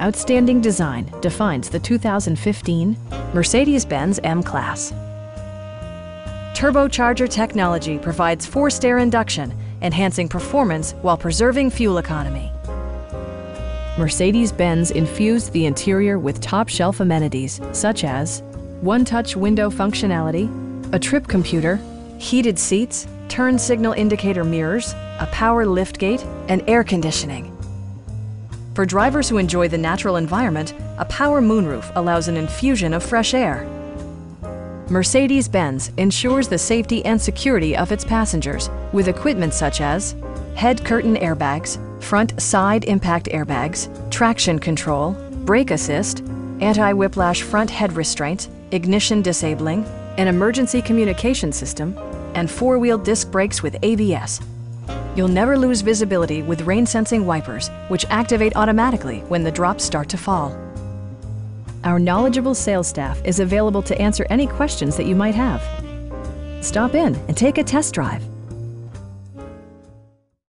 Outstanding design defines the 2015 Mercedes-Benz M-Class. Turbocharger technology provides forced air induction, enhancing performance while preserving fuel economy. Mercedes-Benz infused the interior with top-shelf amenities such as one-touch window functionality, a trip computer, heated seats, turn signal indicator mirrors, a power liftgate, and air conditioning. For drivers who enjoy the natural environment, a power moonroof allows an infusion of fresh air. Mercedes-Benz ensures the safety and security of its passengers with equipment such as head curtain airbags, front side impact airbags, traction control, brake assist, anti-whiplash front head restraints, ignition disabling, an emergency communication system, and four-wheel disc brakes with ABS. You'll never lose visibility with rain-sensing wipers, which activate automatically when the drops start to fall. Our knowledgeable sales staff is available to answer any questions that you might have. Stop in and take a test drive.